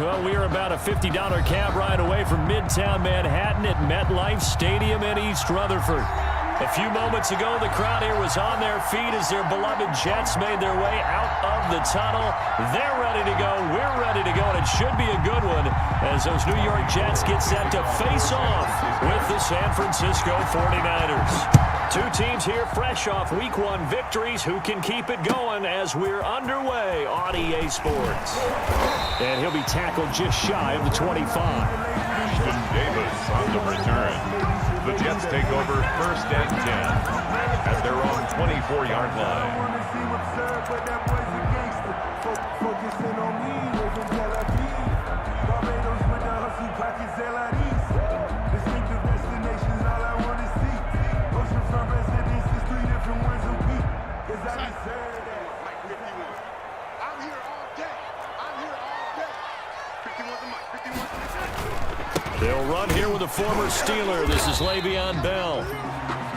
Well, we are about a $50 cab ride away from Midtown Manhattan at MetLife Stadium in East Rutherford. A few moments ago, the crowd here was on their feet as their beloved Jets made their way out of the tunnel. They're ready to go. We're ready to go, and it should be a good one as those New York Jets get set to face off with the San Francisco 49ers. Two teams here fresh off Week 1 victories. Who can keep it going as we're underway on EA Sports? And he'll be tackled just shy of the 25. Ashton Davis on the return. The Jets take over 1st and 10 at their own 24-yard line. They'll run here with a former Steeler. This is Le'Veon Bell.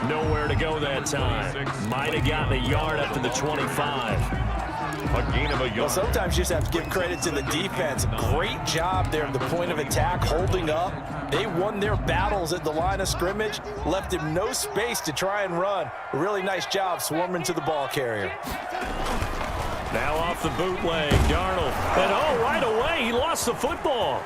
Nowhere to go that time. Might have gotten a yard up to the 25. A gain of a yard. Well, sometimes you just have to give credit to the defense. Great job there at the point of attack, holding up. They won their battles at the line of scrimmage, left him no space to try and run. A really nice job swarming to the ball carrier. Now off the bootleg, Darnold. And right away, he lost the football.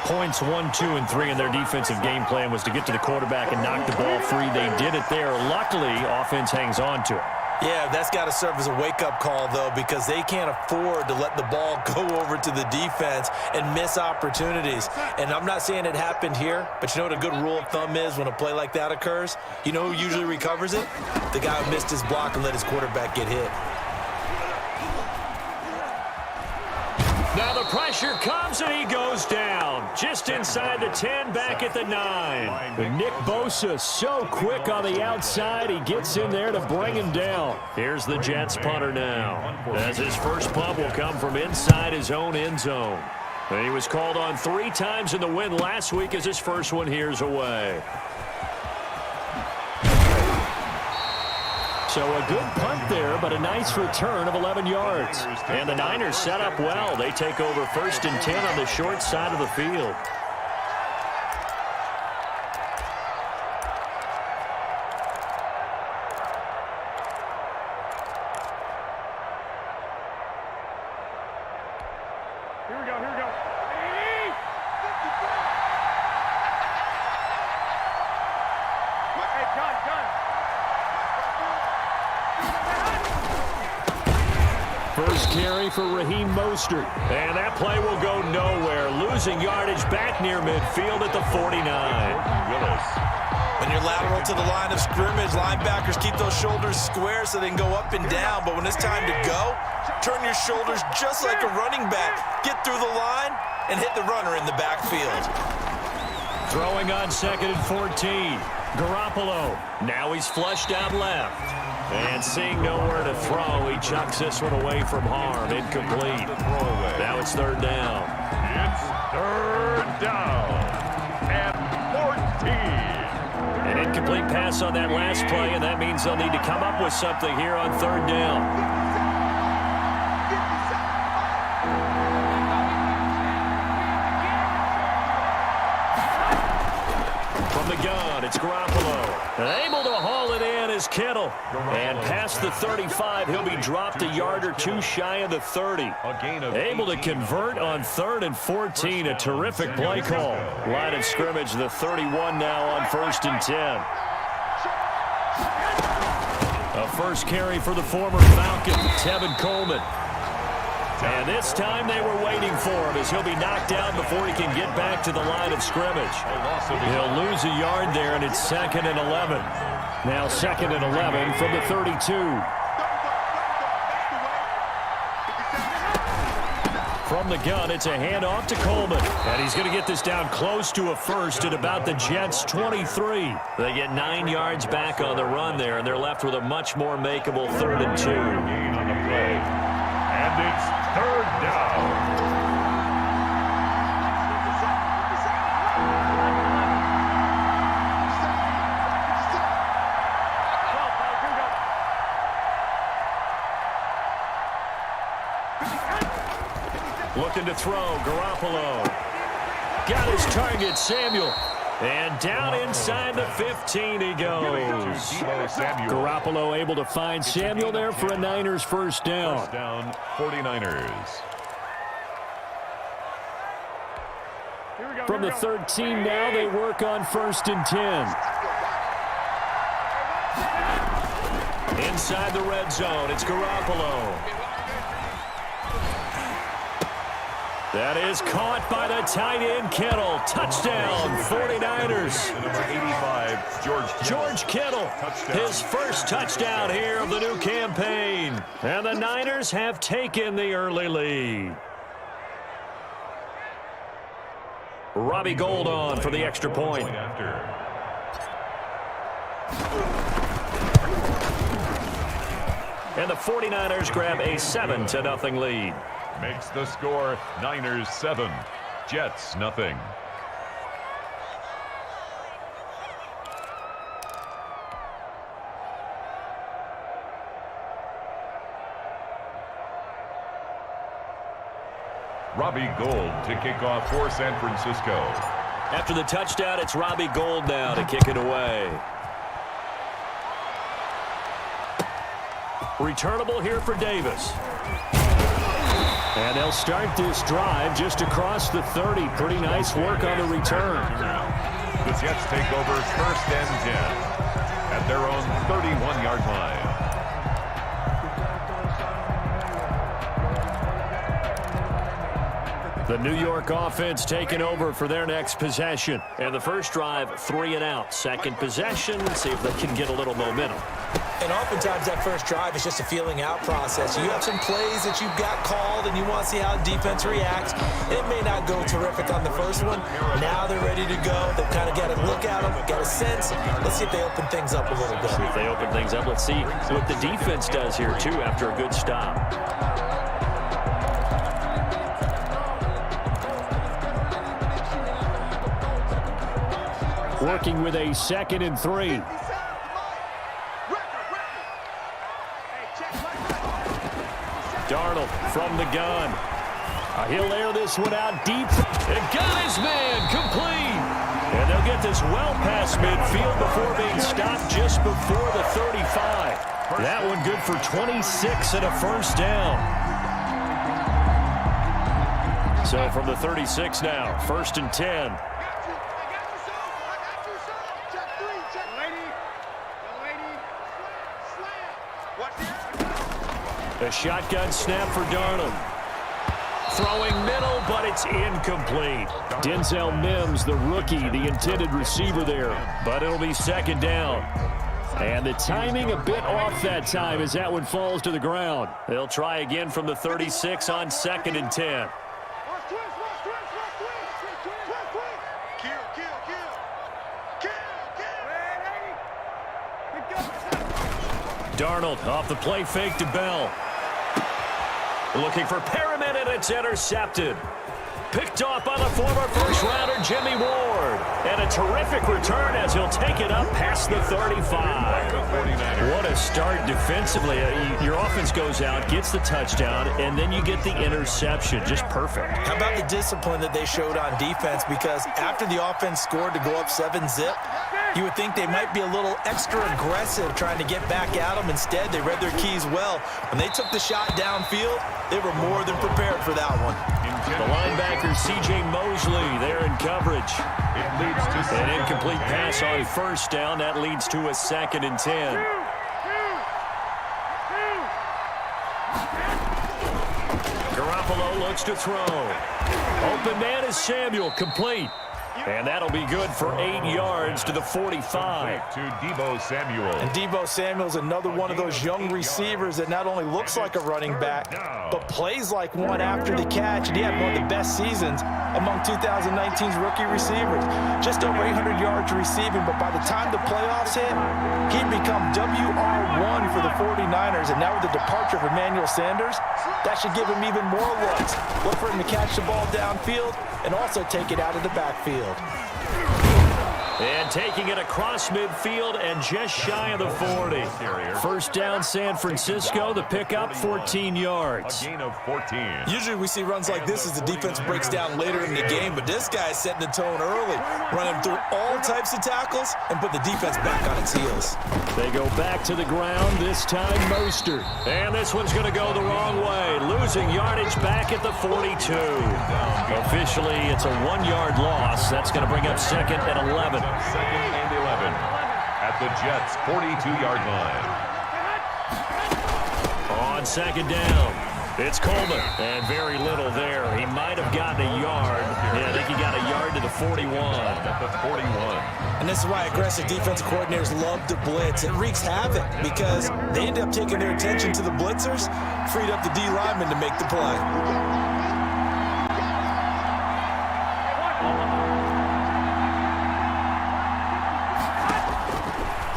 Points 1, 2, and 3 in their defensive game plan was to get to the quarterback and knock the ball free. They did it there. Luckily, offense hangs on to it. Yeah, that's got to serve as a wake-up call, though, because they can't afford to let the ball go over to the defense and miss opportunities. And I'm not saying it happened here, but you know what a good rule of thumb is when a play like that occurs? You know who usually recovers it? The guy who missed his block and let his quarterback get hit. Now the pressure comes and he goes down. Just inside the 10, back at the 9. But Nick Bosa so quick on the outside, he gets in there to bring him down. Here's the Jets punter now, as his first punt will come from inside his own end zone. And he was called on 3 times in the win last week as his first one here's away. So a good punt there, but a nice return of 11 yards. And the Niners set up well. They take over 1st and 10 on the short side of the field. Here we go, here we go. Hey, John. First carry for Raheem Mostert. And that play will go nowhere. Losing yardage back near midfield at the 49. When you're lateral to the line of scrimmage, linebackers keep those shoulders square so they can go up and down. But when it's time to go, turn your shoulders just like a running back. Get through the line and hit the runner in the backfield. Throwing on 2nd and 14. Garoppolo. Now he's flushed out left. And seeing nowhere to throw, he chucks this one away from harm. Incomplete. Now it's 3rd down. It's 3rd down and 14. An incomplete pass on that last play, and that means they'll need to come up with something here on 3rd down. From the gun, it's Garoppolo. And able to haul it in is Kittle. And past the 35, he'll be dropped a yard or 2 shy of the 30. Able to convert on 3rd and 14. A terrific play call. Line of scrimmage, the 31 now on 1st and 10. A first carry for the former Falcon, Tevin Coleman. And this time they were waiting for him as he'll be knocked down before he can get back to the line of scrimmage. He'll lose a yard there, and it's 2nd and 11. Now 2nd and 11 from the 32. From the gun, it's a handoff to Coleman. And he's going to get this down close to a first at about the Jets' 23. They get 9 yards back on the run there, and they're left with a much more makeable 3rd and 2. Gain on the play. And it's 3rd down. Looking to throw, Garoppolo. Got his target, Samuel. And down inside the 15 he goes. Garoppolo able to find Samuel there for a Niners first down. First down, 49ers. Here we go. From the 13 now, they work on 1st and 10. Inside the red zone, it's Garoppolo. That is caught by the tight end, Kittle. Touchdown, 49ers. Number 85, George Kittle, his first touchdown here of the new campaign. And the Niners have taken the early lead. Robbie Gould on for the extra point. And the 49ers grab a 7-0 lead. Makes the score Niners 7, Jets nothing. Robbie Gould to kick off for San Francisco. After the touchdown, it's Robbie Gould now to kick it away. Returnable here for Davis. And they'll start this drive just across the 30. Pretty nice work on the return. The Jets take over 1st and 10 at their own 31-yard line. The New York offense taking over for their next possession. And the first drive, 3 and out. Second possession, see if they can get a little momentum. And oftentimes that first drive is just a feeling out process. You have some plays that you've got called and you want to see how the defense reacts. It may not go terrific on the first one. Now they're ready to go. They've kind of got to look at them, got a sense. Let's see if they open things up a little bit. See if they open things up. Let's see what the defense does here, too, after a good stop. Working with a 2nd and 3. Darnold from the gun. He'll air this one out deep. And got his man complete. And they'll get this well past midfield before being stopped just before the 35. That one good for 26 and a first down. So from the 36 now, 1st and 10. A shotgun snap for Darnold. Throwing middle, but it's incomplete. Denzel Mims, the rookie, the intended receiver there. But it'll be 2nd down. And the timing a bit off that time as that one falls to the ground. They'll try again from the 36 on 2nd and 10. Darnold off the play fake to Bell. Looking for Perriman, and it's intercepted. Picked off by the former first-rounder Jimmy Ward. And a terrific return as he'll take it up past the 35. What a start defensively. Your offense goes out, gets the touchdown, and then you get the interception. Just perfect. How about the discipline that they showed on defense? Because after the offense scored to go up 7-zip, you would think they might be a little extra aggressive trying to get back at them. Instead, they read their keys well. When they took the shot downfield, they were more than prepared for that one. The linebacker, C.J. Mosley, there in coverage. It leads to An incomplete pass on 1st down. That leads to a 2nd and 10. Garoppolo looks to throw. Open man is Samuel, complete. And that'll be good for 8 yards to the 45. To Deebo Samuel. And Deebo Samuel's another one of those young receivers that not only looks like a running back, but plays like one after the catch. And he had one of the best seasons among 2019's rookie receivers. Just over 800 yards receiving, but by the time the playoffs hit, he'd become WR1 for the 49ers. And now with the departure of Emmanuel Sanders, that should give him even more looks. Look for him to catch the ball downfield and also take it out of the backfield. And taking it across midfield and just shy of the 40. 1st down San Francisco, the pickup 14 yards. A gain of 14. Usually we see runs like this as the defense breaks down later in the game, but this guy's setting the tone early, running through all types of tackles and put the defense back on its heels. They go back to the ground, this time Mostert. And this one's going to go the wrong way, losing yardage back at the 42. Officially, it's a 1-yard loss. That's going to bring up second and 11. Second and 11 at the Jets' 42-yard line. On second down, it's Coleman. And very little there. He might have gotten a yard. Yeah, I think he got a yard to the 41. At the 41. And this is why aggressive defensive coordinators love to blitz. It wreaks havoc because they end up taking their attention to the blitzers, freed up the D lineman to make the play.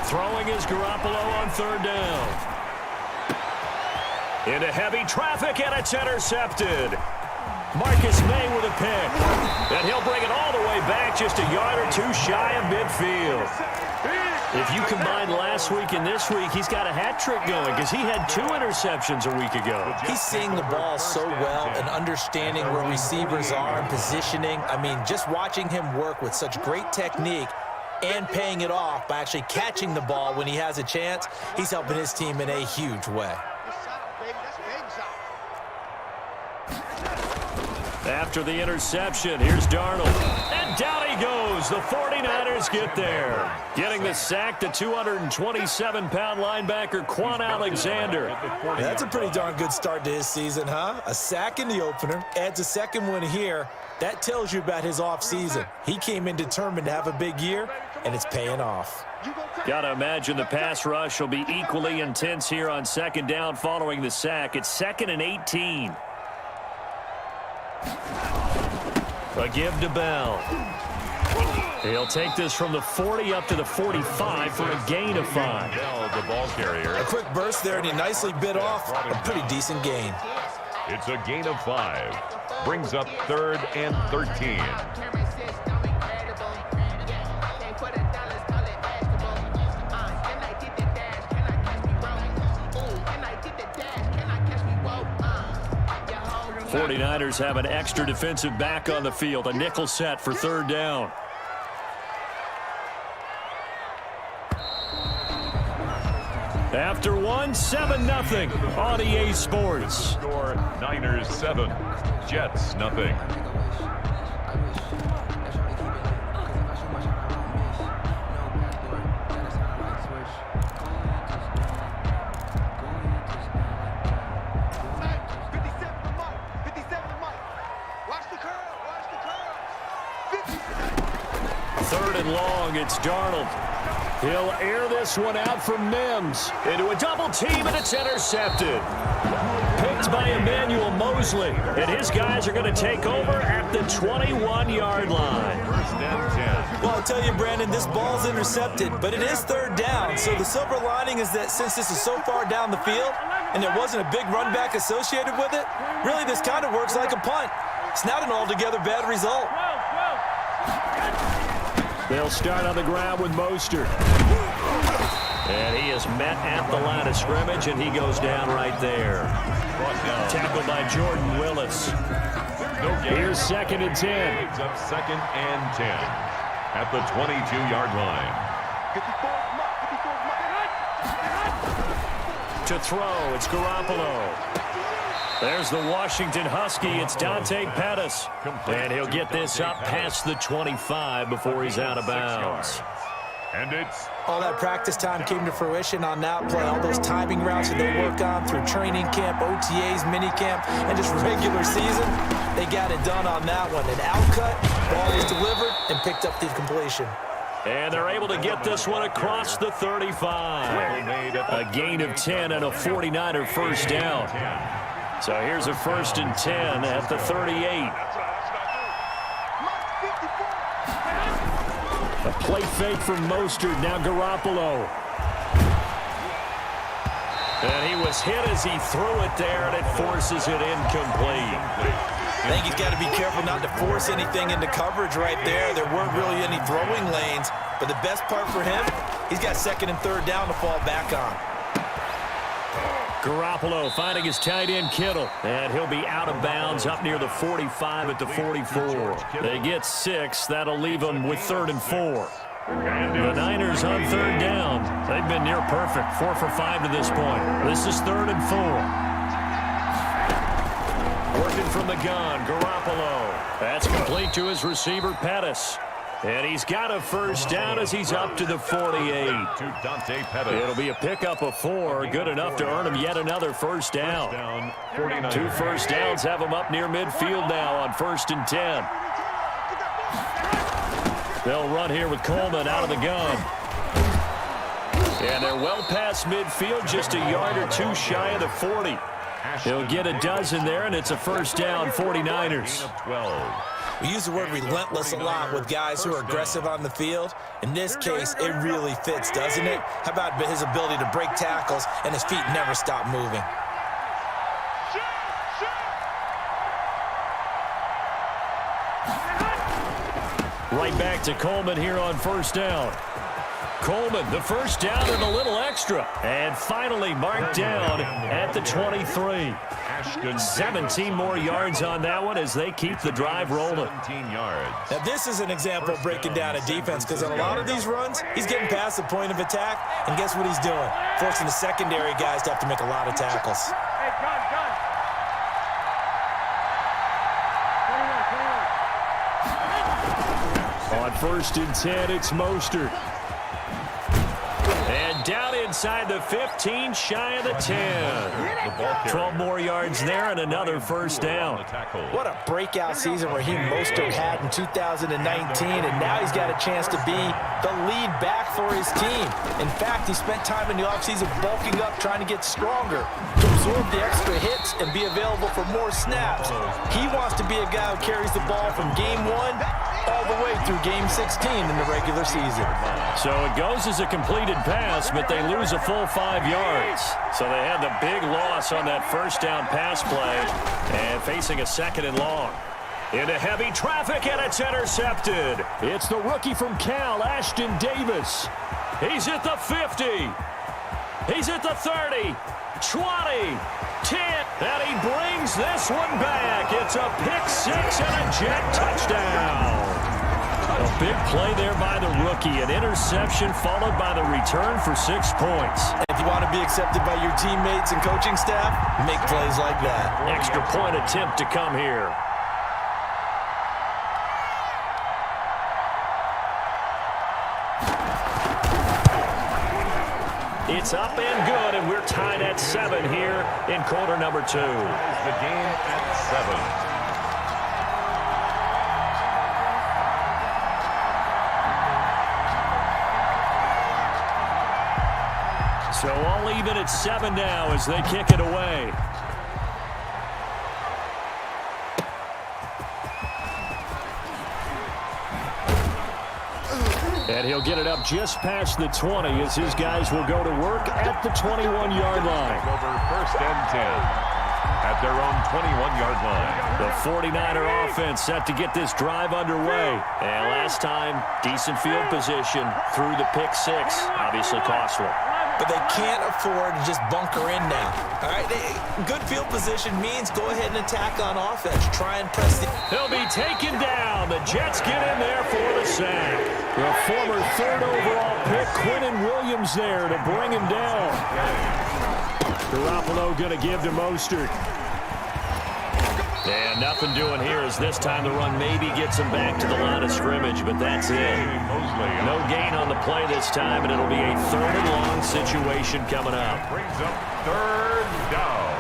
Throwing is Garoppolo on third down. Into heavy traffic, and it's intercepted. Marcus May with a pick. And he'll bring it all the way back, just a yard or two shy of midfield. If you combine last week and this week, he's got a hat trick going because he had 2 interceptions a week ago. He's seeing the ball so well and understanding where receivers are and positioning. I mean, just watching him work with such great technique and paying it off by actually catching the ball when he has a chance, he's helping his team in a huge way. After the interception, here's Darnold. And down he goes. The 49ers get there. Getting the sack, the 227-pound linebacker, Quan Alexander. Yeah, that's a pretty darn good start to his season, huh? A sack in the opener, adds a second one here. That tells you about his offseason. He came in determined to have a big year, and it's paying off. Got to imagine the pass rush will be equally intense here on second down following the sack. It's 2nd and 18. A give to Bell. He'll take this from the 40 up to the 45 for a gain of 5. Bell, the ball carrier. A quick burst there, and he nicely bit off a pretty decent gain. It's a gain of 5. Brings up 3rd and 13. 49ers have an extra defensive back on the field. A nickel set for third down. After 7-0 on EA Sports. Score Niners 7, Jets nothing. Third and long, it's Darnold. He'll air this one out for Mims. Into a double team, and it's intercepted. Picked by Emmanuel Mosley. And his guys are going to take over at the 21-yard line. First and 10. Well, I'll tell you, Brandon, this ball's intercepted, but it is third down. So the silver lining is that since this is so far down the field and there wasn't a big run back associated with it, really this kind of works like a punt. It's not an altogether bad result. They'll start on the ground with Mostert. And he is met at the line of scrimmage, and he goes down right there. Tackled by Jordan Willis. Here's 2nd and 10. It's up 2nd and 10 at the 22-yard line. To throw, it's Garoppolo. There's the Washington Husky. It's Dante Pettis. And he'll get this up past the 25 before he's out of bounds. And it's All that practice time came to fruition on that play. All those timing routes that they work on through training camp, OTAs, minicamp, and just regular season, they got it done on that one. An outcut, ball was delivered, and picked up the completion. And they're able to get this one across the 35. A gain of 10 and a 49er first down. So here's a 1st and 10 at the 38. A play fake from Mostert, now Garoppolo. And he was hit as he threw it there, and it forces it incomplete. I think he's got to be careful not to force anything into coverage right there. There weren't really any throwing lanes, but the best part for him, he's got 2nd and 3rd down to fall back on. Garoppolo finding his tight end Kittle, and he'll be out of bounds up near the 45 at the 44. They get 6. That'll leave them with 3rd and 4. The Niners on third down. They've been near perfect, 4 for 5 to this point. This is 3rd and 4. Working from the gun, Garoppolo. That's complete to his receiver, Pettis. And he's got a first down as he's up to the 48. It'll be a pickup of 4, good enough to earn him yet another first down. 2 first downs have him up near midfield now on 1st and 10. They'll run here with Coleman out of the gun. And they're well past midfield, just a yard or 2 shy of the 40. He'll get a dozen there, and it's a first down, 49ers. We use the word relentless a lot with guys who are aggressive on the field. In this case, it really fits, doesn't it? How about his ability to break tackles and his feet never stop moving? Right back to Coleman here on first down. Coleman, the first down and a little extra. And finally marked down at the 23. 17 more yards on that one as they keep the drive rolling. 17 yards. Now, this is an example of breaking down a defense because on a lot of these runs, he's getting past the point of attack, and guess what he's doing? Forcing the secondary guys to have to make a lot of tackles. On 1st and 10, it's Mostert. And down inside the 15, shy of the 10. 12 more yards there and another first down. What a breakout season Raheem Mostert had in 2019, and now he's got a chance to be the lead back for his team. In fact, he spent time in the offseason bulking up, trying to get stronger, to absorb the extra hits and be available for more snaps. He wants to be a guy who carries the ball from game 1 all the way through game 16 in the regular season. So it goes as a completed pass, but they lose a full 5 yards. So they had the big loss on that first down pass play and facing a 2nd and long. Into heavy traffic, and it's intercepted. It's the rookie from Cal, Ashton Davis. He's at the 50. He's at the 30, 20, 10, and he brings this one back. It's a pick 6 and a Jet touchdown. A big play there by the rookie. An interception followed by the return for 6 points. If you want to be accepted by your teammates and coaching staff, make plays like that. Extra point attempt to come here. It's up and good, and we're tied at 7 here in quarter number 2. The game at 7. So all even at 7 now as they kick it away. And he'll get it up just past the 20 as his guys will go to work at the 21-yard line. Over 1st and 10 at their own 21-yard line. The 49er offense set to get this drive underway. And last time, decent field position through the pick 6. Obviously costly. But they can't afford to just bunker in now. All right, good field position means go ahead and attack on offense. Try and press the... He'll be taken down. The Jets get in there for the sack. The former 3rd overall pick, Quinnen Williams, there to bring him down. Garoppolo going to give to Mostert. And nothing doing here as this time the run maybe gets him back to the line of scrimmage, but that's it. No gain on the play this time, and it'll be a 3rd and long situation coming up. Brings up 3rd down.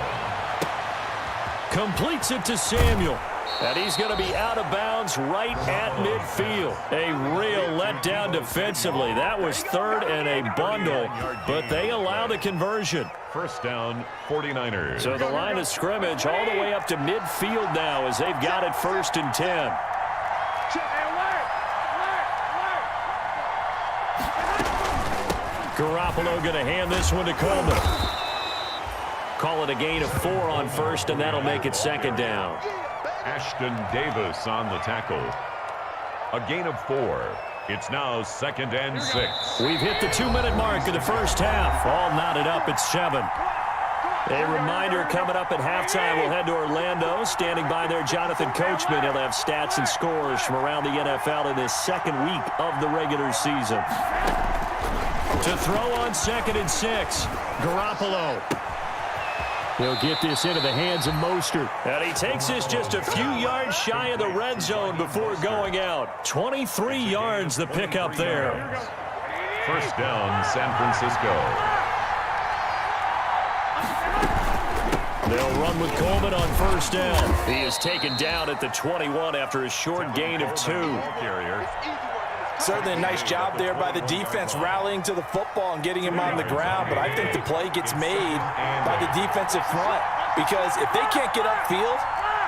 Completes it to Samuel. And he's going to be out of bounds right at midfield. A real letdown defensively. That was 3rd and a bundle, but they allow the conversion. 1st down, 49ers. So the line of scrimmage all the way up to midfield now as they've got it 1st and 10. Garoppolo going to hand this one to Coleman. Call it a gain of 4 on 1st, and that'll make it 2nd down. Ashton Davis on the tackle. A gain of 4. It's now 2nd and 6. We've hit the 2-minute mark of the first half. All knotted up at 7. A reminder coming up at halftime, we'll head to Orlando. Standing by there, Jonathan Coachman. He'll have stats and scores from around the NFL in this second week of the regular season. To throw on 2nd and 6, Garoppolo. He'll get this into the hands of Mostert. And he takes this just a few yards shy of the red zone before going out. 23 yards the pickup there. First down, San Francisco. They'll run with Coleman on first down. He is taken down at the 21 after a short gain of 2. Certainly a nice job there by the defense rallying to the football and getting him on the ground, but I think the play gets made by the defensive front because if they can't get upfield,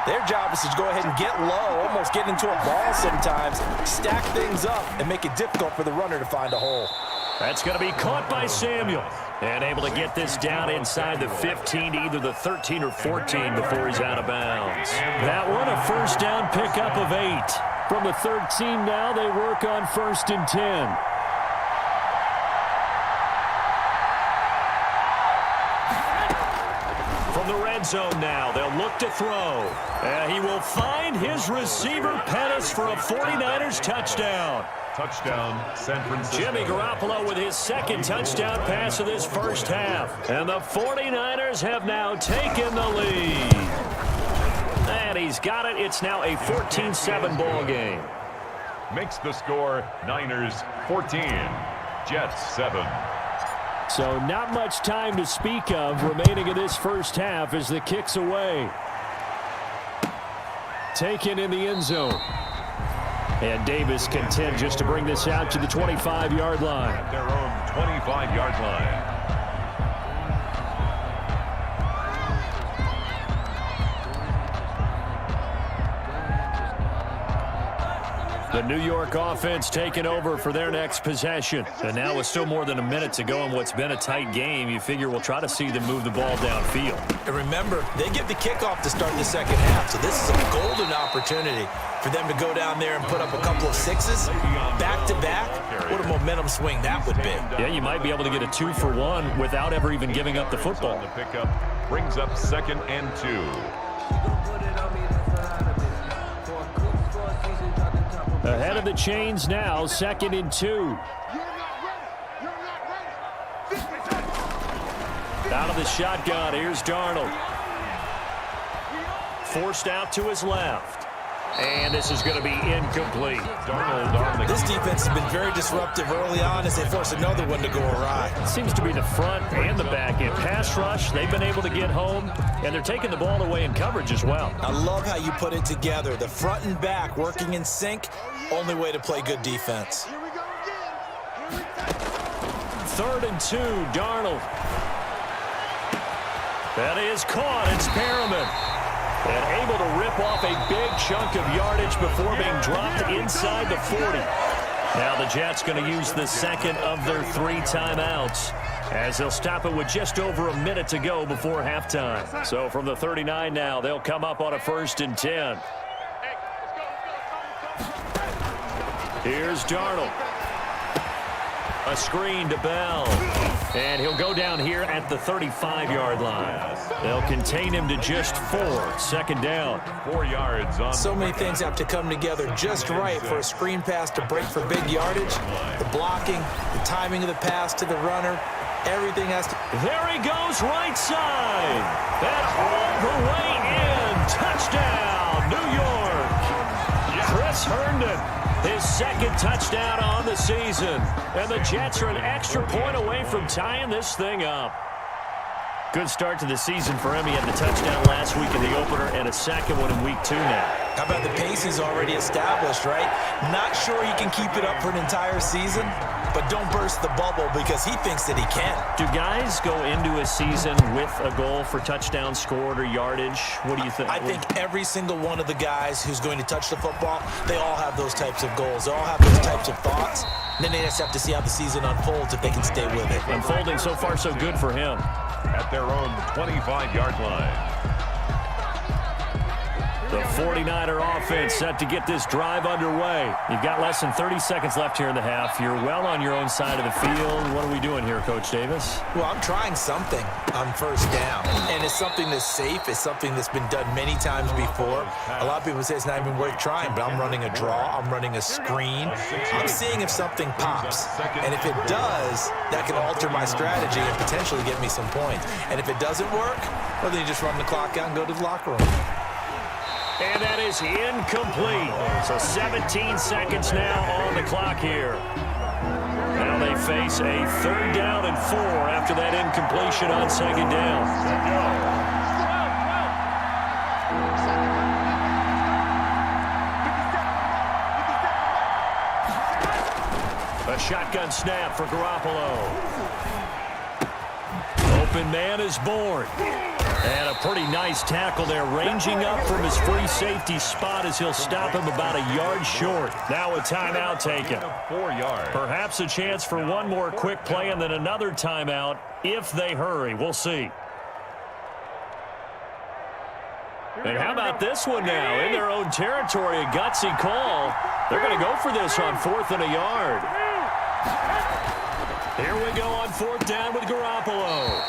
their job is to go ahead and get low, almost get into a ball sometimes, stack things up, and make it difficult for the runner to find a hole. That's going to be caught by Samuel. And able to get this down inside the 15 to either the 13 or 14 before he's out of bounds. That one, a first down pickup of 8. From the 13 now, they work on 1st and 10. From the red zone now, they'll look to throw. He will find his receiver, Pettis, for a 49ers touchdown. Touchdown, San Francisco. Jimmy Garoppolo with his 2nd touchdown pass of this first half. And the 49ers have now taken the lead. And he's got it. It's now a 14-7 ball game. Makes the score Niners 14, Jets 7. So not much time to speak of remaining in this first half as the kick's away. Taken in the end zone. And Davis content just to bring this out to the 25-yard line. At their own 25-yard line. The New York offense taking over for their next possession. And now with still more than a minute to go in what's been a tight game, you figure we'll try to see them move the ball downfield. And remember, they get the kickoff to start the second half, so this is a golden opportunity for them to go down there and put up a couple of 6s back-to-back. What a momentum swing that would be. Yeah, you might be able to get a 2-for-1 without ever even giving up the football. The pickup brings up 2nd and 2. Ahead of the chains now, 2nd and 2. Out of the shotgun, here's Darnold. Forced out to his left. And this is going to be incomplete. This defense has been very disruptive early on as they force another one to go awry. Seems to be the front and the back end. Pass rush, they've been able to get home, and they're taking the ball away in coverage as well. I love how you put it together. The front and back working in sync, only way to play good defense. 3rd and 2, Darnold. That is caught. It's Perriman. And able to rip off a big chunk of yardage before being dropped inside the 40. Now the Jets going to use the 2nd of their 3 timeouts as they'll stop it with just over a minute to go before halftime. So from the 39 now, they'll come up on a 1st and 10. Here's Darnold. A screen to Bell. And he'll go down here at the 35-yard line. They'll contain him to just 4. 2nd down. 4 yards on. So many things have to come together just right for a screen pass to break for big yardage. The blocking, the timing of the pass to the runner, everything has to... There he goes, right side. That all the way in. Touchdown, New York. Chris Herndon. His 2nd touchdown on the season. And the Jets are an extra point away from tying this thing up. Good start to the season for him. He had the touchdown last week in the opener and a 2nd one in week 2 now. How about the pace he's already established, right? Not sure he can keep it up for an entire season, but don't burst the bubble because he thinks that he can. Do guys go into a season with a goal for touchdowns scored or yardage? What do you think? I think every single one of the guys who's going to touch the football, they all have those types of goals. They all have those types of thoughts. And then they just have to see how the season unfolds if they can stay with it. Unfolding so far so good for him. At their own 25-yard line. The 49er offense set to get this drive underway. You've got less than 30 seconds left here in the half. You're well on your own side of the field. What are we doing here, Coach Davis? Well, I'm trying something on first down, and it's something that's safe. It's something that's been done many times before. A lot of people say it's not even worth trying, but I'm running a draw. I'm running a screen. I'm seeing if something pops, and if it does, that can alter my strategy and potentially get me some points. And if it doesn't work, well, then you just run the clock out and go to the locker room. And that is incomplete. So 17 seconds now on the clock here. Now they face a 3rd down and 4 after that incompletion on 2nd down. A shotgun snap for Garoppolo. Open man is born. And a pretty nice tackle there, ranging up from his free safety spot as he'll stop him about a yard short. Now a timeout taken. 4 yards. Perhaps a chance for one more quick play and then another timeout if they hurry. We'll see. And how about this one now? In their own territory, a gutsy call. They're going to go for this on 4th and a yard. Here we go on 4th down with Garoppolo.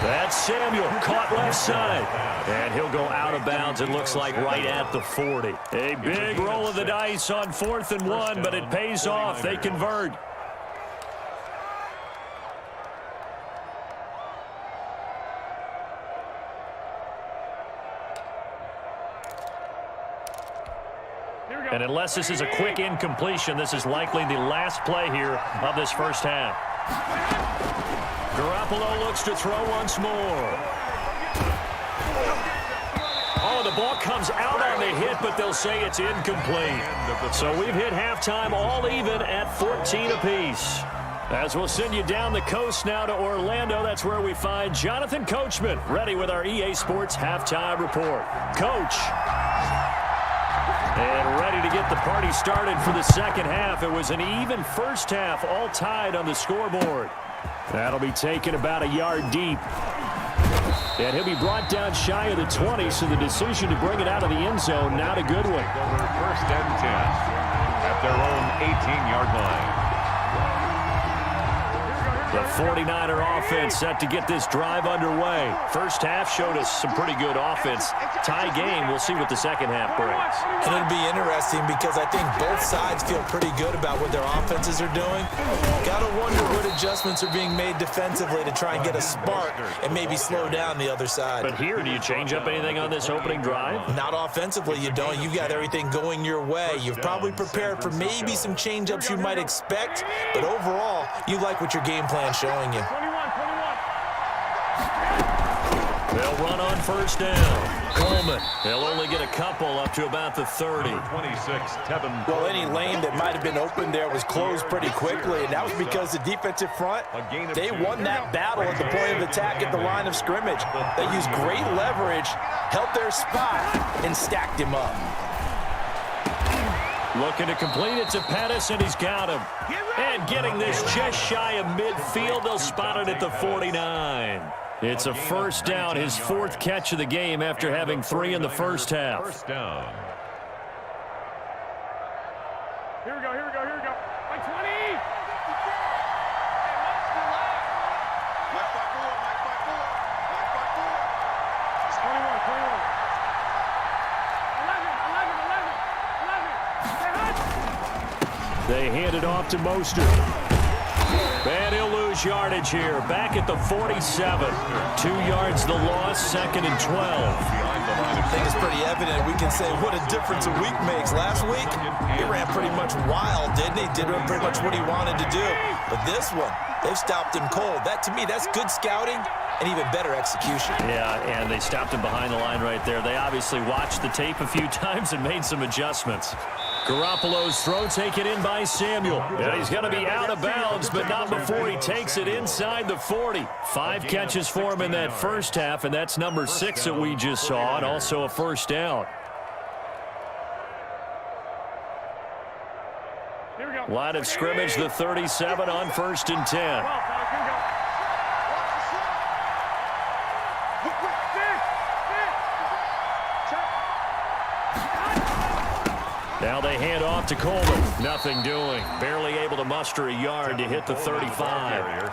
That's Samuel, caught left side. And he'll go out of bounds, it looks like right at the 40. A big roll of the dice on 4th and 1, but it pays off. They convert. And unless this is a quick incompletion, this is likely the last play here of this first half. Garoppolo looks to throw once more. Oh, the ball comes out on the hit, but they'll say it's incomplete. So we've hit halftime all even at 14 apiece. As we'll send you down the coast now to Orlando, that's where we find Jonathan Coachman, ready with our EA Sports Halftime Report. Coach. And ready to get the party started for the second half. It was an even first half, all tied on the scoreboard. That'll be taken about a yard deep. And he'll be brought down shy of the 20, so the decision to bring it out of the end zone, not a good one. Over 1st and 10 at their own 18-yard line. The 49er offense set to get this drive underway. First half showed us some pretty good offense. Tie game, we'll see what the second half brings. And it'll be interesting because I think both sides feel pretty good about what their offenses are doing. Got to wonder what adjustments are being made defensively to try and get a spark and maybe slow down the other side. But here, do you change up anything on this opening drive? Not offensively, you don't. You've got everything going your way. You've probably prepared for maybe some change-ups you might expect, but overall, you like what your game plan showing you. They'll run on first down. Coleman. They'll only get a couple up to about the 30. 26, Tevin. Well, any lane that might have been open there was closed pretty quickly, and that was because the defensive front, they won that battle at the point of attack at the line of scrimmage. They used great leverage, held their spot, and stacked him up. Looking to complete it to Pettis, and he's got him. And getting this just shy of midfield, they'll spot it at the 49. It's a first down, his 4th catch of the game after having 3 in the first half. First down. Here we go. Like 20. It's 21. 11. They hand it off to Mostert. And he'll lose yardage here. Back at the 47. 2 yards the loss, 2nd and 12. I think it's pretty evident. We can say what a difference a week makes. Last week, he ran pretty much wild, didn't he? Did pretty much what he wanted to do. But this one, they've stopped him cold. That, to me, that's good scouting and even better execution. Yeah, and they stopped him behind the line right there. They obviously watched the tape a few times and made some adjustments. Garoppolo's throw taken in by Samuel. Yeah, he's going to be out of bounds, but not before he takes it inside the 40. 5 catches for him in that first half, and that's number 6 that we just saw, and also a first down. Line of scrimmage, the 37 on 1st and 10. Now they hand off to Coleman. Nothing doing. Barely able to muster a yard to hit the 35.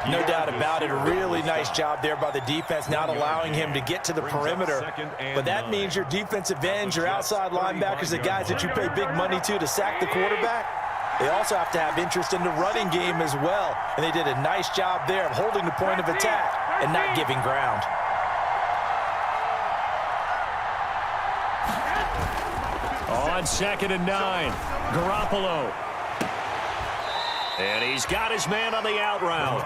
No doubt about it. A really nice job there by the defense, not allowing him to get to the perimeter. But that means your defensive ends, your outside linebackers, the guys that you pay big money to sack the quarterback, they also have to have interest in the running game as well. And they did a nice job there of holding the point of attack and not giving ground. On 2nd and 9, Garoppolo. And he's got his man on the out route.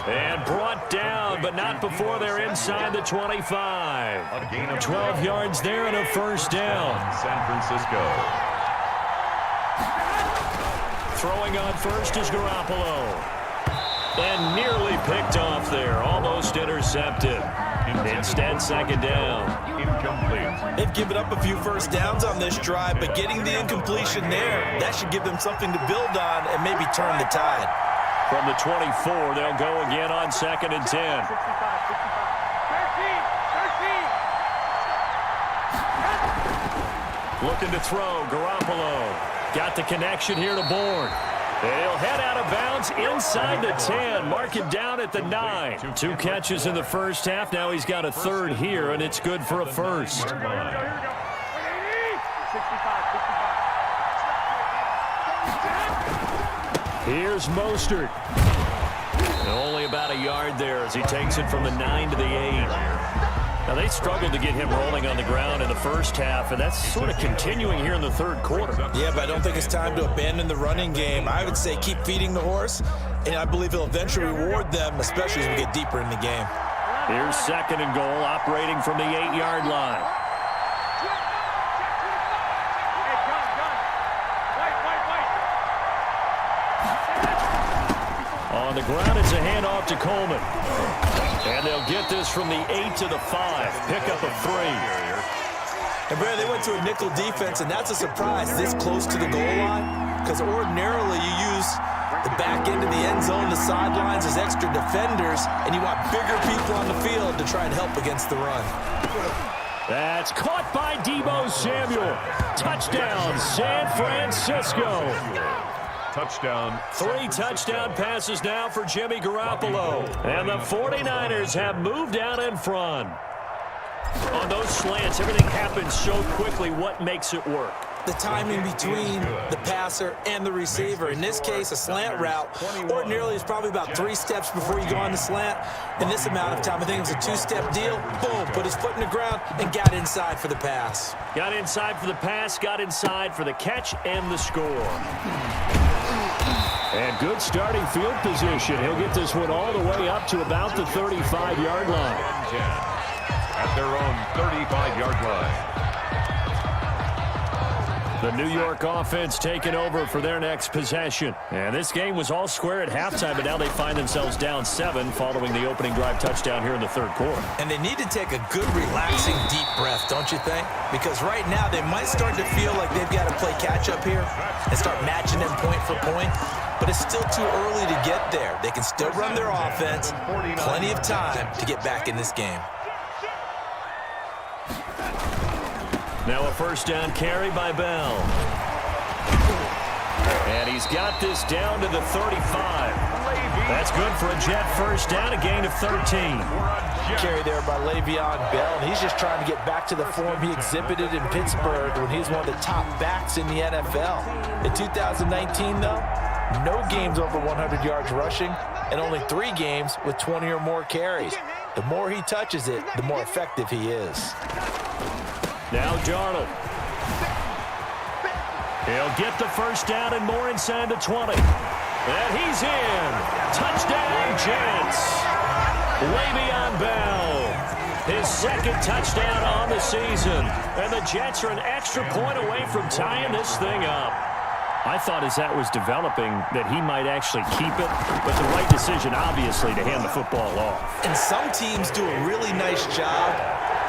And brought down, but not before they're inside the 25. 12 yards there and a first down. San Francisco. Throwing on first is Garoppolo. And nearly picked off there. Almost intercepted. Instead, 2nd down. Incomplete. They've given up a few first downs on this drive, but getting the incompletion there, that should give them something to build on and maybe turn the tide. From the 24, they'll go again on 2nd and 10. 13. Looking to throw, Garoppolo. Got the connection here to Bourne. They'll head out of bounds inside the 10. Mark it down at the 9. 2 catches in the first half. Now he's got a third here, and it's good for a first. Here's Mostert. Only about a yard there as he takes it from the 9 to the 8. Now, they struggled to get him rolling on the ground in the first half, and that's sort of continuing here in the third quarter. Yeah, but I don't think it's time to abandon the running game. I would say keep feeding the horse, and I believe he'll eventually reward them, especially as we get deeper in the game. Here's 2nd and goal, operating from the 8-yard line. On the ground, it's a handoff to Coleman. And they'll get this from the 8 to the 5. Pick up a 3. And, Barry, they went to a nickel defense, and that's a surprise this close to the goal line, because ordinarily you use the back end of the end zone, the sidelines as extra defenders, and you want bigger people on the field to try and help against the run. That's caught by Deebo Samuel. Touchdown, San Francisco. Touchdown. 3 touchdown passes now for Jimmy Garoppolo. And the 49ers have moved out in front. On those slants, everything happens so quickly. What makes it work? The timing between the passer and the receiver. In this case, a slant route ordinarily is probably about 3 steps before you go on the slant. In this amount of time, I think it was a 2-step deal. Boom, put his foot in the ground and got inside for the pass. Got inside for the pass, got inside for the catch and the score. And good starting field position. He'll get this one all the way up to about the 35-yard line. At their own 35-yard line. The New York offense taking over for their next possession. And this game was all square at halftime, but now they find themselves down 7 following the opening drive touchdown here in the third quarter. And they need to take a good, relaxing, deep breath, don't you think? Because right now they might start to feel like they've got to play catch-up here and start matching them point for point. But it's still too early to get there. They can still run their offense. Plenty of time to get back in this game. Now a first down carry by Bell. And he's got this down to the 35. That's good for a Jet first down, a gain of 13. Carry there by Le'Veon Bell, and he's just trying to get back to the form he exhibited in Pittsburgh when he was one of the top backs in the NFL. In 2019, though, no games over 100 yards rushing, and only 3 games with 20 or more carries. The more he touches it, the more effective he is. Now Darnold. He'll get the first down and more inside the 20. And he's in. Touchdown, Jets. Le'Veon Bell. His second touchdown on the season. And the Jets are an extra point away from tying this thing up. I thought as that was developing that he might actually keep it, but the right decision, obviously, to hand the football off. And some teams do a really nice job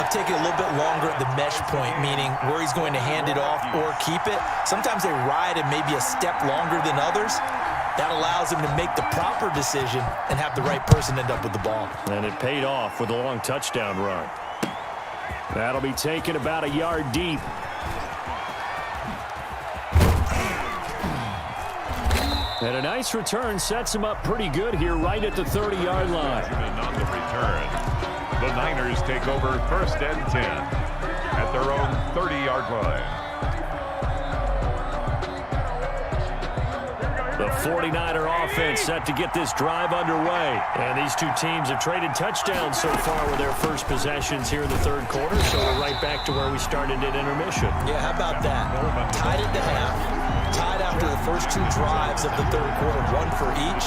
of taking a little bit longer at the mesh point, meaning where he's going to hand it off or keep it. Sometimes they ride it maybe a step longer than others. That allows him to make the proper decision and have the right person end up with the ball. And it paid off with a long touchdown run. That'll be taken about a yard deep. And a nice return sets him up pretty good here right at the 30-yard line. And on the return, the Niners take over first and 10 at their own 30-yard line. The 49er offense set to get this drive underway. And these two teams have traded touchdowns so far with their first possessions here in the third quarter, so we're right back to where we started at intermission. Yeah, how about that? Tied at the half, tied after the first two drives of the third quarter, one for each.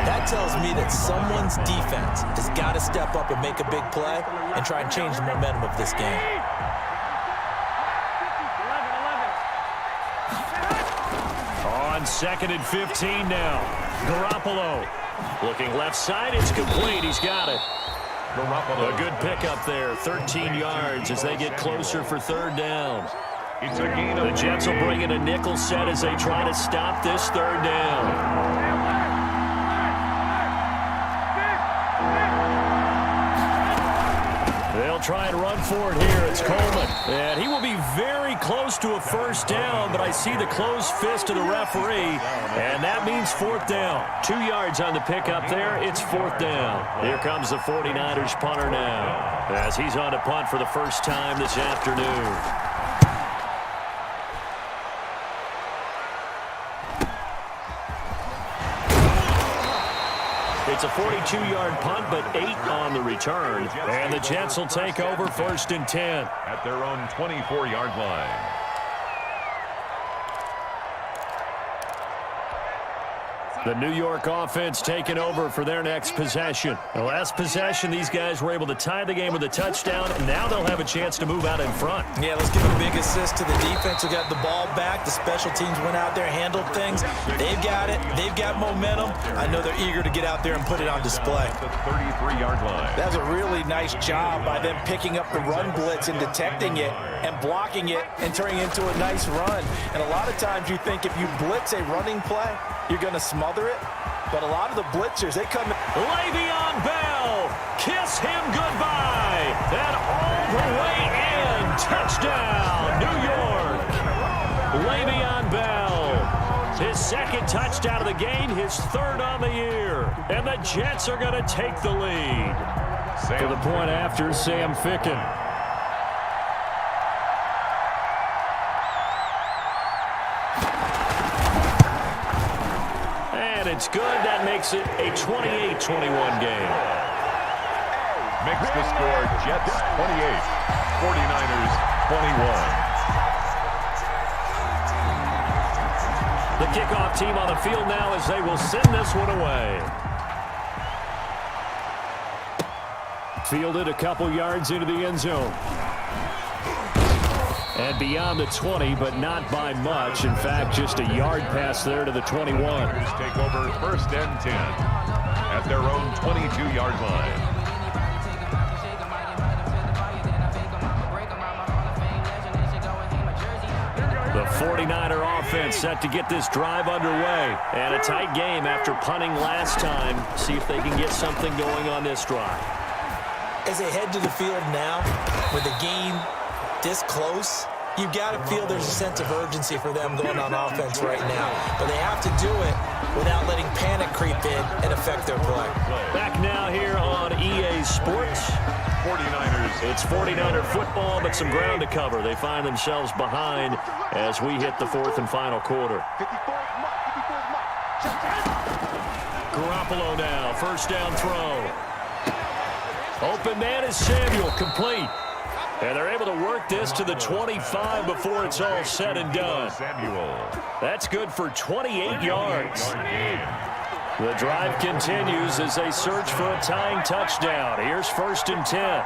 That tells me that someone's defense has got to step up and make a big play and try and change the momentum of this game. On 2nd and 15 now. Garoppolo looking left side. It's complete. He's got it. Garoppolo. A good pickup there. 13 yards as they get closer for third down. It's a gain The of Jets will bring in a nickel set as they try to stop this third down. They'll try and run for it here. It's Coleman. And he will be very close to a first down, but I see the closed fist of the referee, and that means fourth down. 2 yards on the pickup there. It's fourth down. Here comes the 49ers punter now as he's on to punt for the first time this afternoon. It's a 42-yard punt, but 8 on the return. And the Jets will take over first and 10. at their own 24-yard line. The New York offense taking over for their next possession. The last possession, these guys were able to tie the game with a touchdown, and now they'll have a chance to move out in front. Yeah, let's give a big assist to the defense who got the ball back. The special teams went out there, handled things. They've got it. They've got momentum. I know they're eager to get out there and put it on display. The 33-yard line. That was a really nice job by them picking up the run blitz and detecting it and blocking it and turning it into a nice run. And a lot of times you think if you blitz a running play, you're going to smother it. But a lot of the blitzers, they come in. Le'Veon Bell, kiss him goodbye. And all the way in. Touchdown, New York. Le'Veon Bell, his second touchdown of the game, his third on the year. And the Jets are going to take the lead. To the point after, Sam Ficken. It's good. That makes it a 28-21 game. Makes the score Jets 28, 49ers 21. The kickoff team on the field now as they will send this one away. Fielded a couple yards into the end zone. And beyond the 20, but not by much. In fact, just a yard pass there to the 21. Take over first and 10 at their own 22-yard line. The 49er offense set to get this drive underway. And a tight game after punting last time. See if they can get something going on this drive. As they head to the field now, with the game this close, you've got to feel there's a sense of urgency for them going on offense right now. But they have to do it without letting panic creep in and affect their play. Back now here on EA Sports. 49ers. It's 49er football, but some ground to cover. They find themselves behind as we hit the fourth and final quarter. Garoppolo now, first down throw. Open man is Samuel, complete. And they're able to work this to the 25 before it's all said and done. That's good for 28 yards. The drive continues as they search for a tying touchdown. Here's first and 10.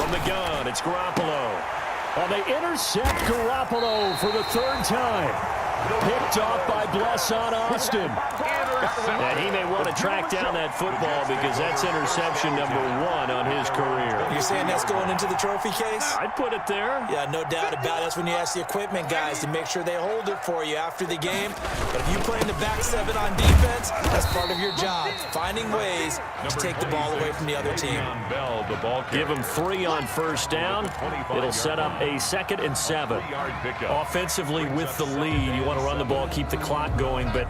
From the gun, it's Garoppolo. And they intercept Garoppolo for the third time. Picked off by Blesson Austin. And he may want to track down that football because that's interception number 1 on his career. You're saying that's going into the trophy case? I'd put it there. Yeah, no doubt about it. That's when you ask the equipment guys to make sure they hold it for you after the game. But if you play in the back 7 on defense, that's part of your job, finding ways to take the ball away from the other team. Give him 3 on first down. It'll set up a 2nd and 7. Offensively with the lead, you want to run the ball, keep the clock going, but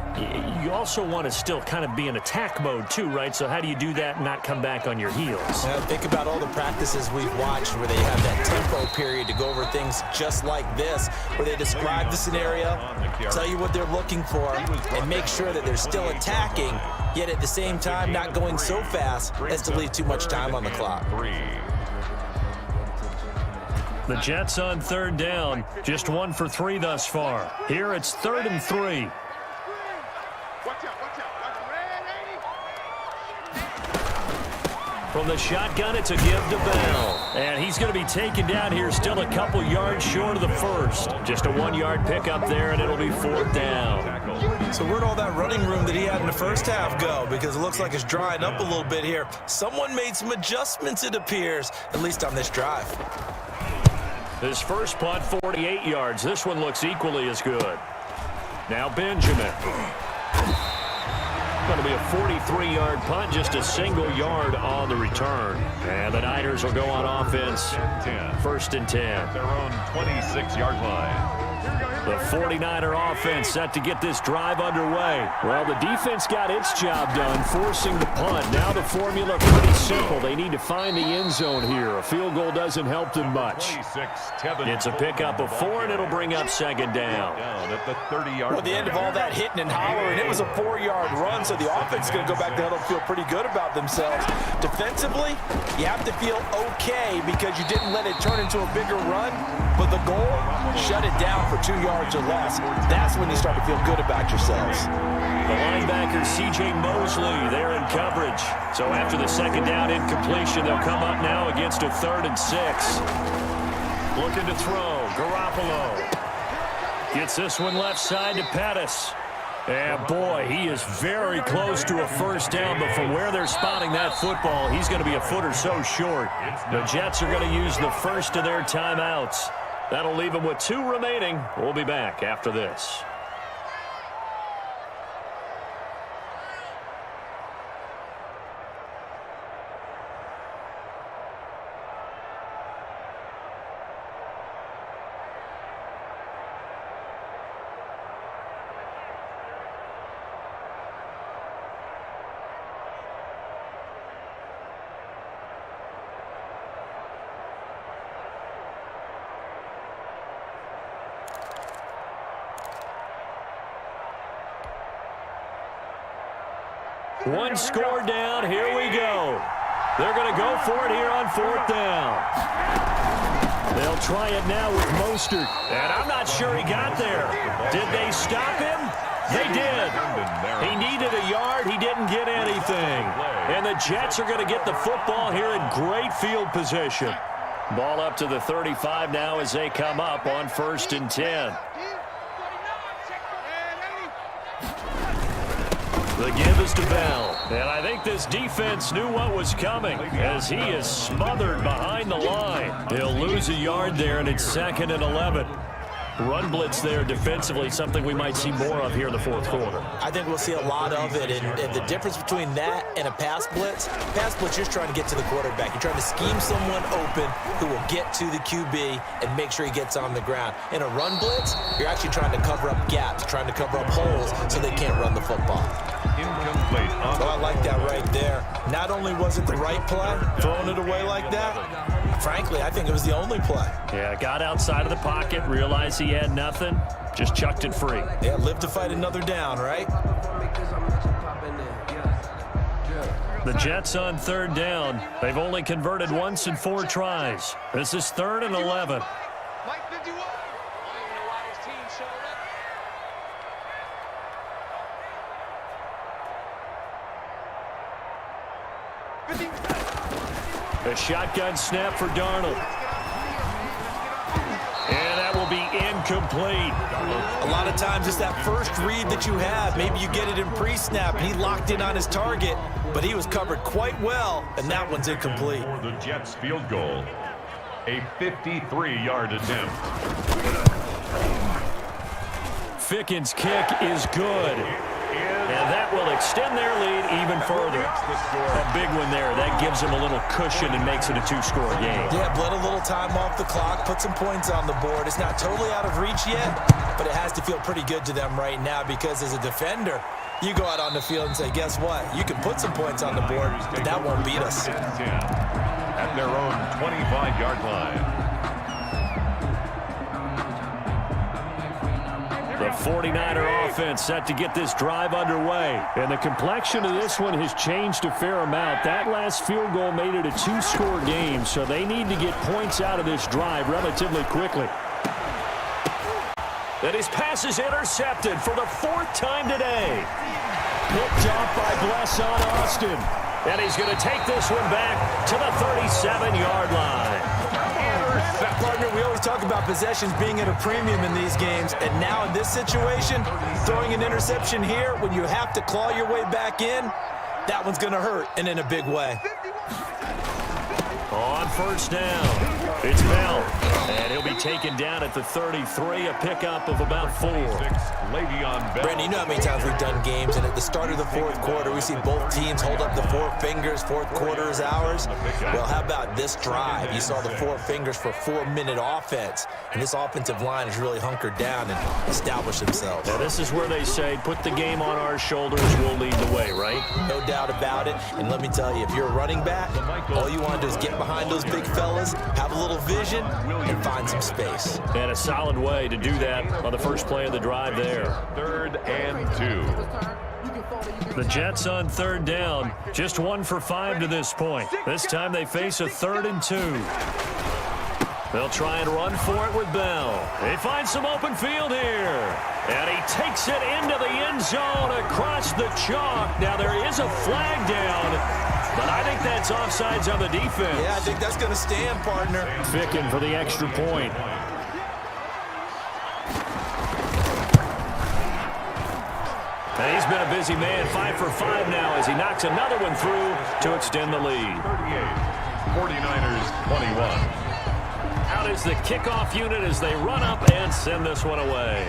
you also want to still kind of be in attack mode too, right? So how do you do that and not come back on your heels? Now, think about all the practices we've watched where they have that tempo period to go over things just like this, where they describe the scenario, tell you what they're looking for, and make sure that they're still attacking, yet at the same time not going so fast as to leave too much time on the clock. The Jets on 3rd down, just 1 for 3 thus far. Here it's 3rd and 3. From the shotgun, it's a give to Bell. And he's going to be taken down here, still a couple yards short of the first. Just a 1-yard pickup there, and it'll be 4th down. So where'd all that running room that he had in the first half go? Because it looks like it's drying up a little bit here. Someone made some adjustments, it appears, at least on this drive. His first punt, 48 yards. This one looks equally as good. Now Benjamin. Going to be a 43-yard punt, just a single yard on the return. And the Niners will go on offense. 1st and 10. Their own 26-yard line. The 49er offense set to get this drive underway. Well, the defense got its job done, forcing the punt. Now the formula pretty simple. They need to find the end zone here. A field goal doesn't help them much. It's a pickup of 4, and it'll bring up 2nd down. At the 30-yard Well, at the end of all that hitting and hollering, it was a 4-yard run, so the offense is going to go back to huddle and feel pretty good about themselves. Defensively, you have to feel okay because you didn't let it turn into a bigger run, but the goal, shut it down for 2 yards or less. That's when you start to feel good about yourselves. The linebacker, C.J. Mosley, there in coverage. So after the 2nd down incompletion, they'll come up now against a 3rd and 6. Looking to throw. Garoppolo gets this one left side to Pettis. And boy, he is very close to a first down, but from where they're spotting that football, he's going to be a foot or so short. The Jets are going to use the first of their timeouts. That'll leave them with 2 remaining. We'll be back after this. One score down. Here we go. They're going to go for it here on 4th down. They'll try it now with Mostert. And I'm not sure he got there. Did they stop him? They did. He needed a yard. He didn't get anything. And the Jets are going to get the football here in great field position. Ball up to the 35 now as they come up on 1st and 10. The give is to Bell. And I think this defense knew what was coming as he is smothered behind the line. He'll lose a yard there, and it's 2nd and 11. Run blitz there defensively, something we might see more of here in the 4th quarter. I think we'll see a lot of it, and the difference between that and a pass blitz, you're just trying to get to the quarterback. You're trying to scheme someone open who will get to the QB and make sure he gets on the ground. In a run blitz, you're actually trying to cover up gaps, trying to cover up holes so they can't run the football. Incomplete. So I like that right there. Not only was it the right play, throwing it away like that, frankly, I think it was the only play. Yeah, got outside of the pocket, realized he had nothing, just chucked it free. Yeah, live to fight another down, right? The Jets on 3rd down. They've only converted once in 4 tries. This is 3rd and 11. A shotgun snap for Darnold. And that will be incomplete. A lot of times it's that first read that you have. Maybe you get it in pre-snap, and he locked in on his target, but he was covered quite well, and that one's incomplete. For the Jets field goal, a 53-yard attempt. Fickens' kick is good. And that will extend their lead even further. A big one there. That gives them a little cushion and makes it a two-score game. Yeah, bled a little time off the clock, put some points on the board. It's not totally out of reach yet, but it has to feel pretty good to them right now because as a defender, you go out on the field and say, guess what? You can put some points on the board, but that won't beat us. At their own 25-yard line. The 49er offense set to get this drive underway. And the complexion of this one has changed a fair amount. That last field goal made it a two-score game, so they need to get points out of this drive relatively quickly. And his pass is intercepted for the fourth time today. Picked off by Bless on Austin. And he's going to take this one back to the 37-yard line. Partner, we always talk about possessions being at a premium in these games, and now in this situation, throwing an interception here when you have to claw your way back in, that one's going to hurt, and in a big way. On first down, it's Bell, and he'll be taken down at the 33, a pickup of about 4. Brandon, you know how many times we've done games, and at the start of the fourth quarter, we see both teams hold up the four fingers, fourth quarter is ours. Well, how about this drive? You saw the four fingers for 4-minute offense, and this offensive line has really hunkered down and established themselves. Now, this is where they say, put the game on our shoulders, we'll lead the way, right? No doubt about it, and let me tell you, if you're a running back, all you want to do is get behind those big fellas, have a little vision, and find some space. And a solid way to do that on the first play of the drive there. 3rd and 2. The Jets on third down, just 1 for 5 to this point. This time they face a 3rd and 2. They'll try and run for it with Bell. They find some open field here. And he takes it into the end zone across the chalk. Now there is a flag down, but I think that's offsides on the defense. Yeah, I think that's going to stand, partner. Ficken for the extra point. And he's been a busy man, 5 for 5 now as he knocks another one through to extend the lead. 49ers 21. Out is the kickoff unit as they run up and send this one away.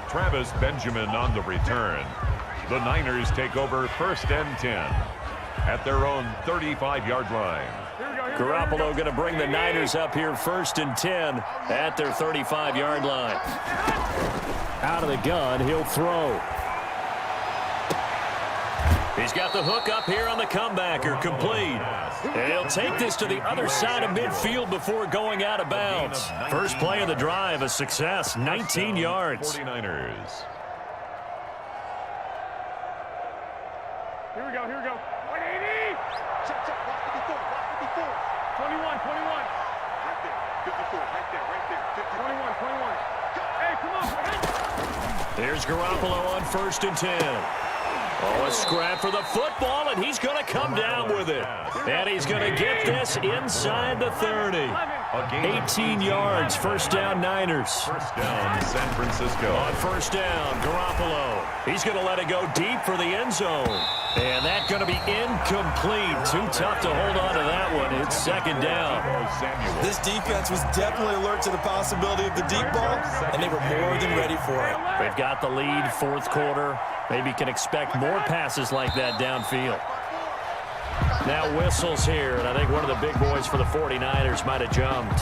Travis Benjamin on the return. The Niners take over 1st and 10 at their own 35-yard line. Garoppolo going to bring the Niners up here 1st and 10 at their 35-yard line. Out of the gun, he'll throw. He's got the hook up here on the comebacker, complete. And he'll take this to the other side of midfield before going out of bounds. First play of the drive, a success, 19 yards. 49ers. Here we go, here we go. 180! Check, check, watch 54, watch 54. 21, 21. Right there, 54, right there, 50. 21, 21. Hey, come on. There's Garoppolo on 1st and 10. Oh, a scrap for the football, and he's going to come down with it. And he's going to get this inside the 30. 18 yards, first down Niners. First down San Francisco. On first down, Garoppolo. He's going to let it go deep for the end zone. And that's going to be incomplete. Too tough to hold on to that one. It's 2nd down. This defense was definitely alert to the possibility of the deep ball, and they were more than ready for it. They've got the lead, fourth quarter. Maybe can expect more passes like that downfield. Now whistles here, and I think one of the big boys for the 49ers might have jumped.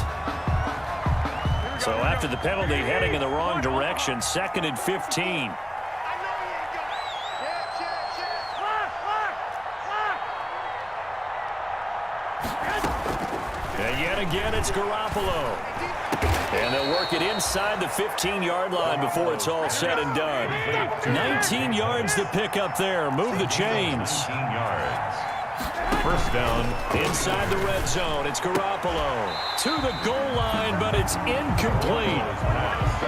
So after the penalty, heading in the wrong direction, 2nd and 15. And yet again, it's Garoppolo. And they'll work it inside the 15-yard line before it's all said and done. 19 yards to pick up there. Move the chains. 19 yards. First down. Inside the red zone, it's Garoppolo. To the goal line, but it's incomplete.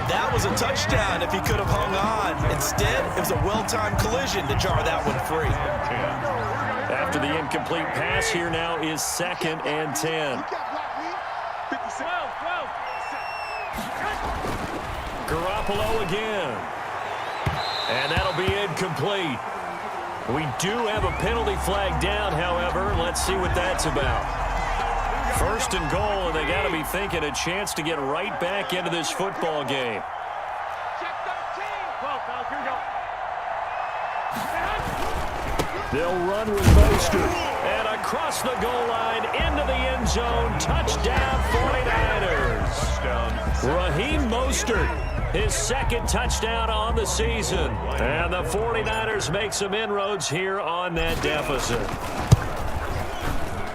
That was a touchdown if he could have hung on. Instead, it was a well-timed collision to jar that one free. After the incomplete pass, here now is 2nd and 10. Garoppolo again. And that'll be incomplete. We do have a penalty flag down, however. Let's see what that's about. First and goal, and they got to be thinking a chance to get right back into this football game. They'll run with Mostert. And across the goal line, into the end zone. Touchdown, 49ers. Touchdown. Raheem Mostert, his second touchdown on the season. And the 49ers make some inroads here on that deficit.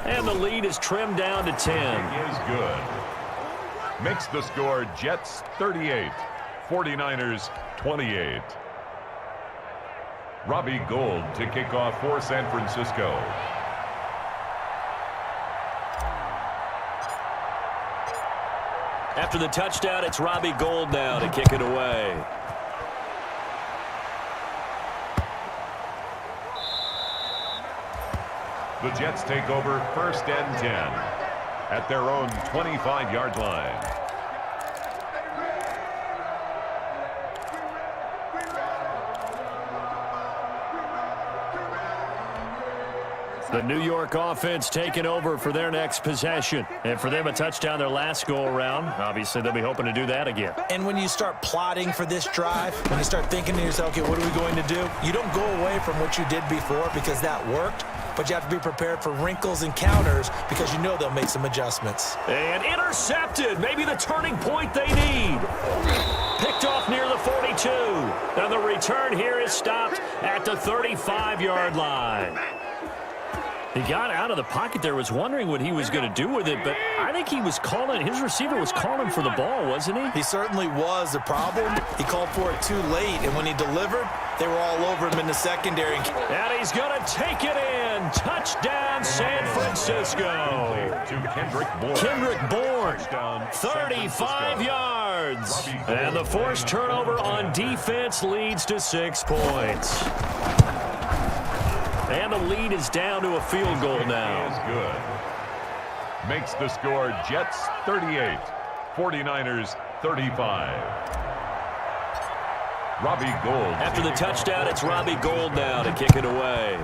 And the lead is trimmed down to 10. Is good. Makes the score Jets 38, 49ers 28. Robbie Gould to kick off for San Francisco. After the touchdown, it's Robbie Gould now to kick it away. The Jets take over first and 10 at their own 25-yard line. The New York offense taking over for their next possession. And for them, a touchdown their last go-around. Obviously, they'll be hoping to do that again. And when you start plotting for this drive, when you start thinking to yourself, okay, what are we going to do? You don't go away from what you did before because that worked. But you have to be prepared for wrinkles and counters because you know they'll make some adjustments. And intercepted. Maybe the turning point they need. Picked off near the 42. And the return here is stopped at the 35-yard line. He got out of the pocket there, was wondering what he was going to do with it, but I think he was calling, his receiver was calling for the ball, wasn't he? He certainly was. The problem, he called for it too late, and when he delivered, they were all over him in the secondary. And he's going to take it in. Touchdown, San Francisco. To Kendrick Bourne, 35 yards. And the forced turnover on defense leads to 6 points. And the lead is down to a field goal now. Is good. Makes the score Jets 38, 49ers 35. Robbie Gould. After the touchdown, it's Robbie Gould now to kick it away.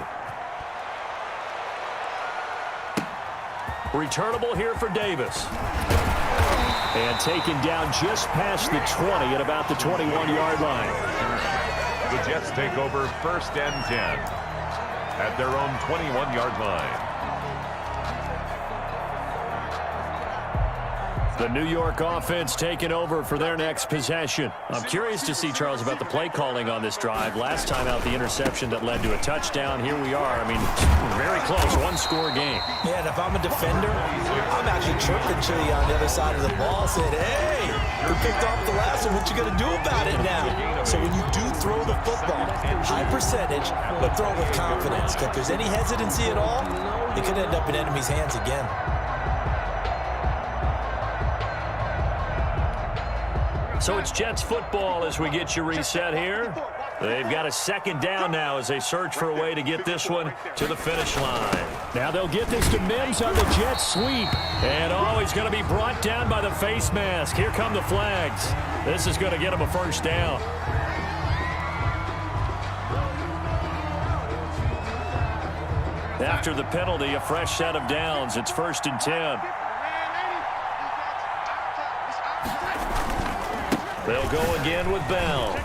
Returnable here for Davis. And taken down just past the 20 at about the 21-yard line. The Jets take over first and 10. At their own 21-yard line. The New York offense taking over for their next possession. I'm curious to see, Charles, about the play calling on this drive. Last time out, the interception that led to a touchdown. Here we are. I mean, very close, one-score game. Yeah, and if I'm a defender, I'm actually chirping to you on the other side of the ball, saying, hey, we picked off the last one. What you going to do about it now? So when you do throw the football, high percentage, but throw it with confidence. If there's any hesitancy at all, it could end up in enemy's hands again. So it's Jets football as we get you reset here. They've got a second down now as they search for a way to get this one to the finish line. Now they'll get this to Mims on the Jets sweep. And he's going to be brought down by the face mask. Here come the flags. This is going to get him a first down. After the penalty, a fresh set of downs. It's first and 10. They'll go again with Bell.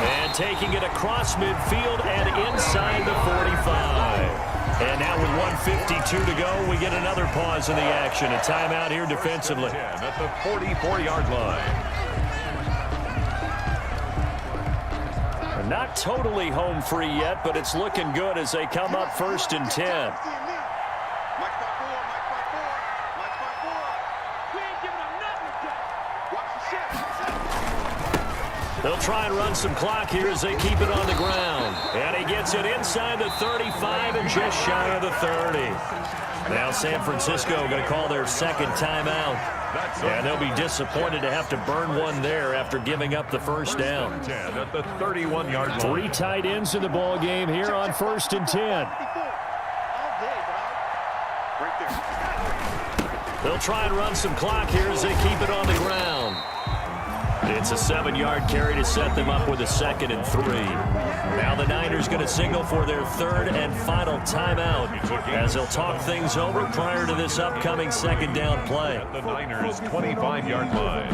And taking it across midfield and inside the 45. And now with 1:52 to go, we get another pause in the action. A timeout here defensively. At the 44-yard line. Not totally home free yet, but it's looking good as they come up first and 10. They'll try and run some clock here as they keep it on the ground. And he gets it inside the 35 and just shy of the 30. Now San Francisco going to call their second timeout. And they'll be disappointed to have to burn one there after giving up the first down. At the 31-yard line. 3 tight ends in the ball game here on first and 10. They'll try and run some clock here as they keep it on the ground. It's a 7-yard carry to set them up with a 2nd and 3. Now the Niners going to signal for their 3rd and final timeout as they'll talk things over prior to this upcoming 2nd down play. At the Niners' 25-yard line.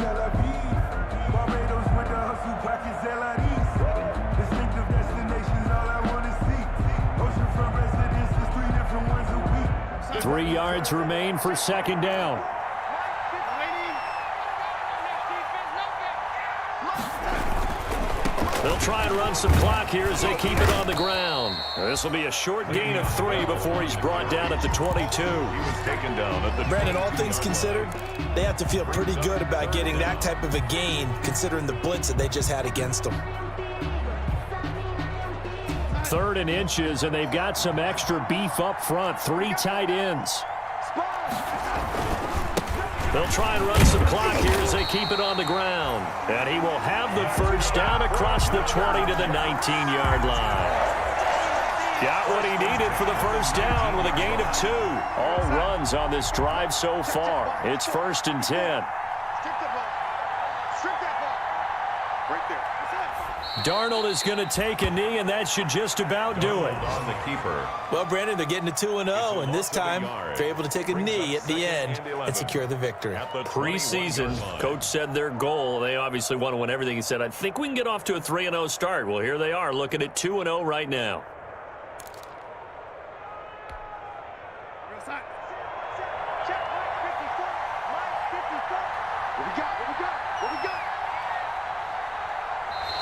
3 yards remain for 2nd down. They'll try and run some clock here as they keep it on the ground. This will be a short gain of 3 before he's brought down at the 22. He was taken down at the Brandon, all things considered, they have to feel pretty good about getting that type of a gain considering the blitz that they just had against them. 3rd and inches, and they've got some extra beef up front. 3 tight ends. They'll try and run some clock here as they keep it on the ground. And he will have the 1st down across the 20 to the 19-yard line. Got what he needed for the 1st down with a gain of 2. All runs on this drive so far. It's 1st and 10. Darnold is going to take a knee, and that should just about do it. On the keeper. Well, Brandon, they're getting to 2-0, and this time they're able to take a knee at the end and secure the victory. Preseason, coach said their goal, they obviously want to win everything. He said, I think we can get off to a 3-0 start. Well, here they are looking at 2-0 right now. What we got?